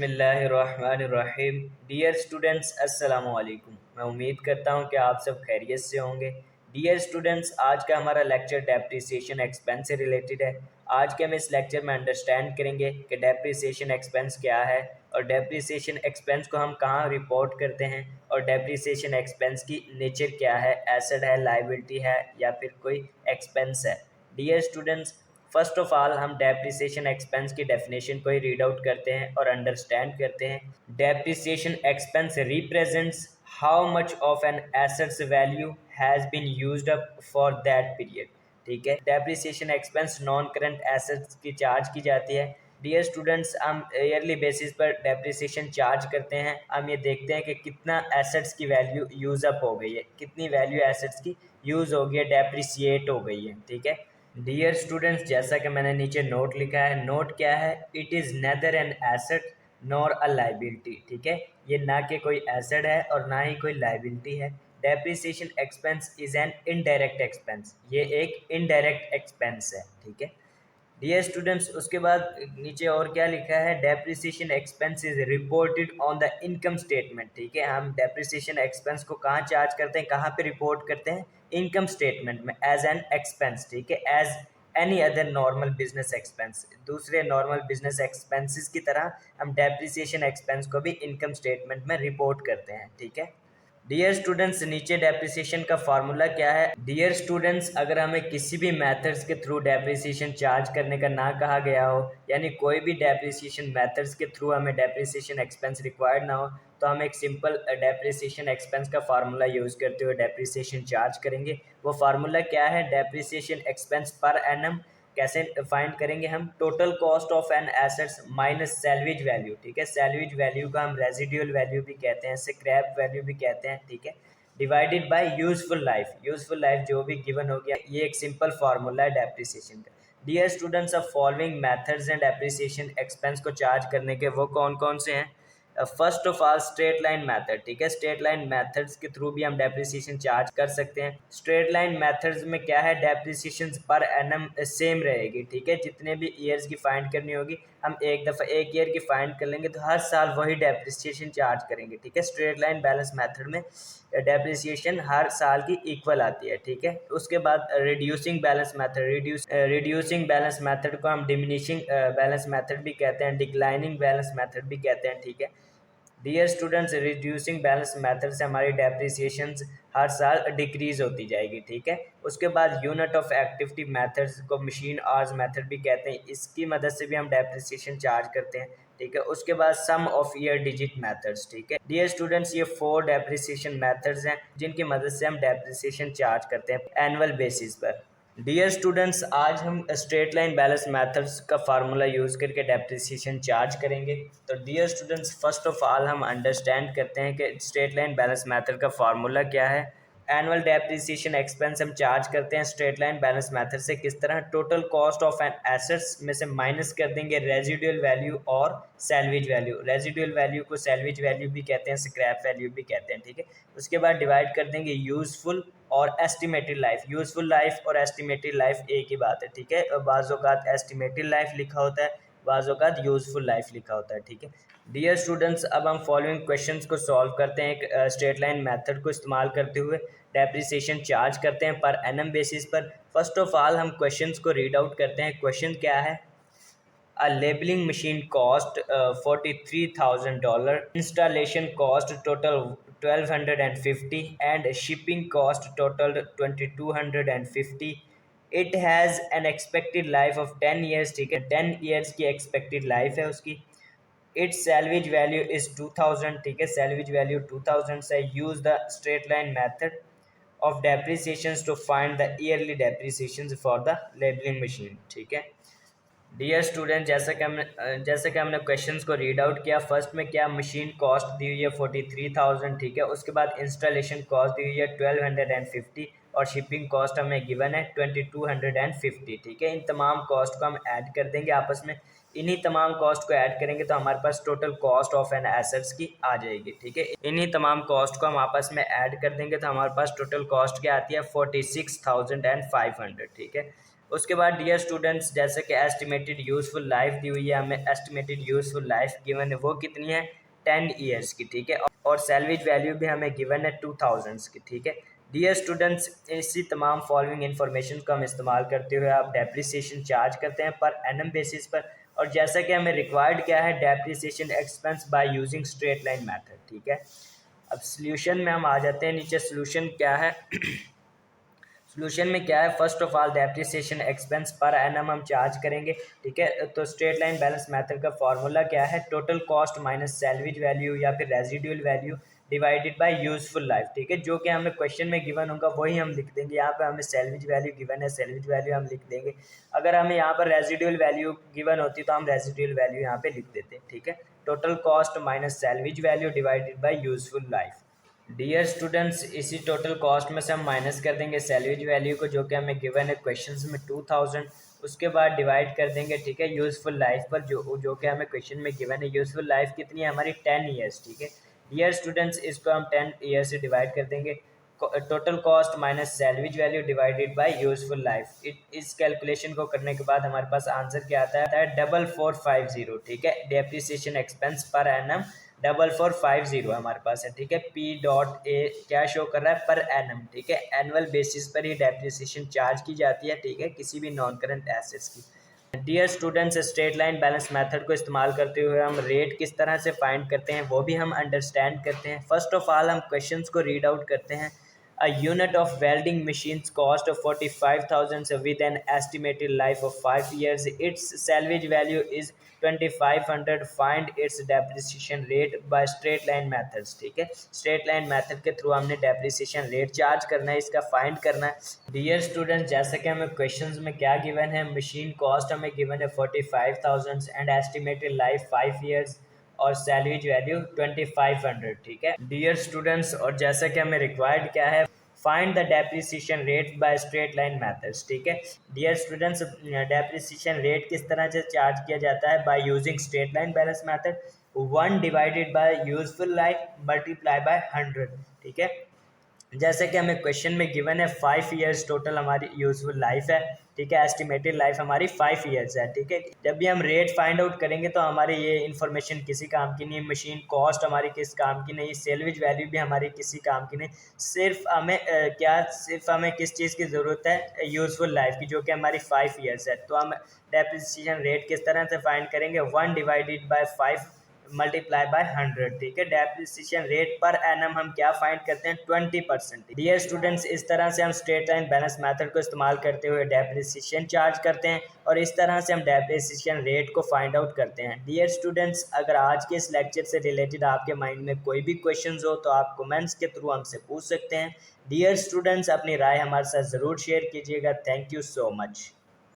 बिस्मिल्लाहिर्रहमानिर्रहीम। Dear students, अस्सलामु अलैकुम। मैं उम्मीद करता हूँ कि आप सब खैरियत से होंगे। डियर स्टूडेंट्स, आज का हमारा लेक्चर डेप्रिसिएशन एक्सपेंस से रिलेटेड है। आज के हम इस लेक्चर में अंडरस्टैंड करेंगे कि डेप्रिसिएशन एक्सपेंस क्या है और डेप्रिसिएशन एक्सपेंस को हम कहाँ रिपोर्ट करते हैं और डेप्रिसिएशन एक्सपेंस की नेचर क्या है, एसेट है, लायबिलिटी है या फिर कोई एक्सपेंस है। Dear students, first of all हम डेप्रिसिएशन एक्सपेंस की डेफिनेशन को ही रीड आउट करते हैं और अंडरस्टैंड करते हैं। Depreciation expense represents how much of an assets value has been used up for that period. ठीक है, depreciation expense non current assets की चार्ज की जाती है। डियर स्टूडेंट्स, हम ईयरली बेसिस पर डेप्रिसिएशन चार्ज करते हैं। हम ये देखते हैं कि कितना एसेट्स की वैल्यू यूज़ अप हो गई है, कितनी वैल्यू एसेट्स की यूज़ हो गई है, डेप्रिसिएट हो गई है। ठीक है डियर स्टूडेंट्स, जैसा कि मैंने नीचे नोट लिखा है, नोट क्या है, it is neither an asset nor a liability. ठीक है, ये ना कि कोई एसेट है और ना ही कोई लाइबिलिटी है। Depreciation expense is an indirect expense, ये एक इनडायरेक्ट एक्सपेंस है। ठीक है डियर स्टूडेंट्स, उसके बाद नीचे और क्या लिखा है, depreciation expense is reported on the income statement. ठीक है, हम डेप्रिसिएशन एक्सपेंस को कहाँ चार्ज करते हैं, कहाँ पे रिपोर्ट करते हैं, इनकम स्टेटमेंट में एज एन एक्सपेंस। ठीक है, as any other normal business expense, दूसरे नॉर्मल बिजनेस एक्सपेंसेस की तरह हम डेप्रिसिएशन एक्सपेंस को भी इनकम स्टेटमेंट में रिपोर्ट करते हैं। ठीक है डियर स्टूडेंट्स, नीचे डेप्रिसिएशन का फार्मूला क्या है। डियर स्टूडेंट्स, अगर हमें किसी भी मेथड्स के थ्रू डेप्रिसिएशन चार्ज करने का ना कहा गया हो, यानी कोई भी डेप्रिसिएशन मेथड्स के थ्रू हमें डेप्रिसिएशन एक्सपेंस रिक्वायर्ड ना हो, तो हम एक सिंपल डेप्रिसिएशन एक्सपेंस का फार्मूला यूज़ करते हुए डेप्रिसिएशन चार्ज करेंगे। वो फार्मूला क्या है, डेप्रिसिएशन एक्सपेंस पर एनम। कैसे फाइंड करेंगे हम, total cost of an assets minus salvage value. ठीक है, सैलवेज वैल्यू का हम रेजिडुअल वैल्यू भी कहते हैं, स्क्रैप वैल्यू भी कहते हैं। ठीक है, divided by useful life. Useful life जो भी गिवन हो गया, ये एक सिंपल फार्मूला है डेप्रिसिएशन का। डियर स्टूडेंट्स, अब following methods and depreciation expense को चार्ज करने के वो कौन कौन से हैं। First of all straight line method. ठीक है, स्ट्रेट लाइन मेथड्स के थ्रू भी हम डेप्रिसिएशन चार्ज कर सकते हैं। स्ट्रेट लाइन मेथड्स में क्या है, डेप्रिसिएशन पर एनम सेम रहेगी। ठीक है, जितने भी ईयर्स की फाइंड करनी होगी, हम एक दफ़ा एक ईयर की फाइंड कर लेंगे तो हर साल वही डेप्रिसिएशन चार्ज करेंगे। ठीक है, स्ट्रेट लाइन बैलेंस मेथड में डेप्रिसिएशन हर साल की इक्वल आती है। ठीक है, उसके बाद reducing balance method, reducing balance method को हम डिमिनिशिंग बैलेंस मेथड भी कहते हैं, डिक्लाइनिंग बैलेंस मेथड भी कहते हैं। ठीक है dear students, reducing balance method से हमारी डेप्रिसिएशन हर साल डिक्रीज होती जाएगी। ठीक है, उसके बाद यूनिट ऑफ एक्टिविटी मेथड्स को मशीन आवर्स मेथड भी कहते हैं, इसकी मदद से भी हम डेप्रिसिएशन चार्ज करते हैं। ठीक है, उसके बाद सम ऑफ ईयर डिजिट मेथड्स। ठीक है डियर स्टूडेंट्स, ये 4 डेप्रिसिएशन मेथड्स हैं जिनकी मदद से हम डेप्रिसिएशन चार्ज करते हैं एनुअल बेसिस पर। डियर स्टूडेंट्स, आज हम स्ट्रेट लाइन बैलेंस मेथड्स का फार्मूला यूज़ करके डेप्रिसिएशन चार्ज करेंगे। तो dear students, first of all हम अंडरस्टैंड करते हैं कि स्ट्रेट लाइन बैलेंस मेथड का फार्मूला क्या है। एनुअल डेप्रिसिएशन एक्सपेंस हम चार्ज करते हैं स्ट्रेट लाइन बैलेंस मेथड से किस तरह, total cost of an assets में से माइनस कर देंगे रेजिडुअल वैल्यू और सैलवेज वैल्यू। रेजिडुअल वैल्यू को सैलवेज वैल्यू भी कहते हैं, स्क्रैप वैल्यू भी कहते हैं। ठीक है, उसके बाद डिवाइड कर देंगे यूजफुल और एस्टिमेटेड लाइफ। यूजफुल लाइफ और एस्टिमेटेड लाइफ एक ही बात है। ठीक है, बाज़ औक़ात एस्टिमेटेड लाइफ लिखा होता है, बाज़ औक़ात यूजफुल लाइफ लिखा होता है। ठीक है डियर स्टूडेंट्स, अब हम फॉलोइंग क्वेश्चंस को सॉल्व करते हैं एक स्ट्रेट लाइन मेथड को इस्तेमाल करते हुए डेप्रिसिएशन चार्ज करते हैं पर एनम बेसिस पर। फर्स्ट ऑफ ऑल हम क्वेश्चंस को रीड आउट करते हैं। क्वेश्चन क्या है, a labeling machine cost $43,000, installation cost total 1250 and shipping cost total 2250. It has an expected life of 10 years। ठीक है, 10 years की expected life है उसकी। Its salvage value is 2000। ठीक है, salvage value 2000 से use the straight line method of depreciations to find the yearly depreciations for the labeling machine। ठीक है डियर स्टूडेंट, जैसे कि हमने क्वेश्चंस को रीड आउट किया, फर्स्ट में क्या मशीन कॉस्ट दी हुई है 43,000। ठीक है, उसके बाद इंस्टॉलेशन कॉस्ट दी हुई है 1250 और शिपिंग कॉस्ट हमें गिवन है 2250। ठीक है, इन तमाम कॉस्ट को हम ऐड कर देंगे आपस में। इन्हीं तमाम कॉस्ट को ऐड करेंगे तो हमारे पास total cost of an assets की आ जाएगी। ठीक है, इन्हीं तमाम कॉस्ट को हम आपस में ऐड कर देंगे तो हमारे पास टोटल कॉस्ट क्या आती है 46,500। ठीक है, उसके बाद डियर स्टूडेंट्स, जैसे कि एस्टिमेटेड यूज़फुल लाइफ दी हुई है हमें, एस्टिमेटेड यूज़फुल लाइफ गिवन है वो कितनी है 10 ईयर्स की, ठीक है। और सैलवेज वैल्यू भी हमें गिवन है 2000 की, ठीक है। डियर स्टूडेंट्स, इसी तमाम फॉलोइंग इन्फॉर्मेशन को हम इस्तेमाल करते हुए आप डेप्रिसिएशन चार्ज करते हैं पर एनम बेसिस पर। और जैसा कि हमें रिक्वायर्ड क्या है, depreciation expense by using straight line method, ठीक है। अब सोल्यूशन में हम आ जाते हैं, नीचे सोल्यूशन क्या है सोल्यूशन में क्या है, first of all depreciation expense per annum हम चार्ज करेंगे, ठीक है। तो स्ट्रेट लाइन बैलेंस मेथड का फार्मूला क्या है, total cost minus salvage value या फिर residual value divided by useful life, ठीक है। जो कि हमें क्वेश्चन में गिवन होगा वही हम लिख देंगे। यहाँ पे हमें सैलवेज वैल्यू गिवन है, सैलवेज वैल्यू हम लिख देंगे। अगर हमें यहाँ पर रेजिडुअल वैल्यू गिवन होती तो हम रेजिडुअल वैल्यू यहाँ पे लिख देते, ठीक है। Total cost minus salvage value divided by useful life. Dear students, इसी टोटल कॉस्ट में से हम माइनस कर देंगे सैलवेज वैल्यू को, जो कि हमें गिवन है क्वेश्चंस में 2000। उसके बाद डिवाइड कर देंगे, ठीक है, यूज़फुल लाइफ पर, जो कि हमें क्वेश्चन में गिवन है। यूज़फुल लाइफ कितनी है हमारी 10 ईयर्स, ठीक है। डियर स्टूडेंट्स, इसको हम 10 ईयर से डिवाइड कर देंगे। Total cost minus salvage value divided bye useful life. इस कैलकुलेशन को करने के बाद हमारे पास आंसर क्या आता है 4450, ठीक है। डेप्रिसिएशन एक्सपेंस पर एनम 4450 हमारे पास है, ठीक है। पी डॉट ए क्या शो कर रहा है पर एनम, ठीक है। एनुअल बेसिस पर ही डेप्रिसिएशन चार्ज की जाती है, ठीक है, किसी भी नॉन करंट एसेट्स की। Dear students, straight line balance method को इस्तेमाल करते हुए हम रेट किस तरह से फाइंड करते हैं वो भी हम अंडरस्टैंड करते हैं। फर्स्ट ऑफ ऑल हम क्वेश्चंस को रीड आउट करते हैं। A unit of welding machines cost 45,000 with an estimated life of 5 years. Its salvage value is 2500. Find its depreciation rate by straight line methods, ठीक है। Straight line method के through हमने depreciation rate charge करना है, इसका find करना है। Dear student, जैसे कि हमें क्वेश्चंस में क्या गिवन है, मशीन कॉस्ट हमें गिवन है 45,000 एंड एस्टिमेटेड लाइफ 5 ईयर्स और सैलवेज वैल्यू 2500, ठीक है। डियर स्टूडेंट्स, और जैसा कि हमें रिक्वायर्ड क्या है, find the depreciation rate by straight line methods, ठीक है। डियर स्टूडेंट्स, डेप्रिसिएशन रेट किस तरह से चार्ज किया जाता है, by using straight line balance method. 1 divided by useful life multiply by 100, ठीक है। जैसे कि हमें क्वेश्चन में गिवन है 5 ईयर्स टोटल हमारी यूजफुल लाइफ है, ठीक है। एस्टिमेटेड लाइफ हमारी 5 ईयर्स है, ठीक है। जब भी हम रेट फाइंड आउट करेंगे तो हमारी ये इन्फॉर्मेशन किसी काम की नहीं, मशीन कॉस्ट हमारी किस काम की नहीं, सेल्वेज वैल्यू भी हमारी किसी काम की नहीं। सिर्फ हमें किस चीज़ की ज़रूरत है, यूजफुल लाइफ की, जो कि हमारी 5 ईयर्स है। तो हम डेप्रिसिएशन रेट किस तरह से फाइंड करेंगे, 1 डिवाइडेड बाय 5 मल्टीप्लाई बाय 100, ठीक है। डेप्रिसिएशन रेट पर एनम हम क्या फाइंड करते हैं 20%। डियर स्टूडेंट्स, इस तरह से हम स्ट्रेट लाइन बैलेंस मेथड को इस्तेमाल करते हुए डेप्रिसिएशन चार्ज करते हैं और इस तरह से हम डेप्रिसिएशन रेट को फाइंड आउट करते हैं। डियर स्टूडेंट्स, अगर आज के इस लेक्चर से रिलेटेड आपके माइंड में कोई भी क्वेश्चन हो तो आप कमेंट्स के थ्रू हमसे पूछ सकते हैं। डियर स्टूडेंट्स, अपनी राय हमारे साथ ज़रूर शेयर कीजिएगा। Thank you so much.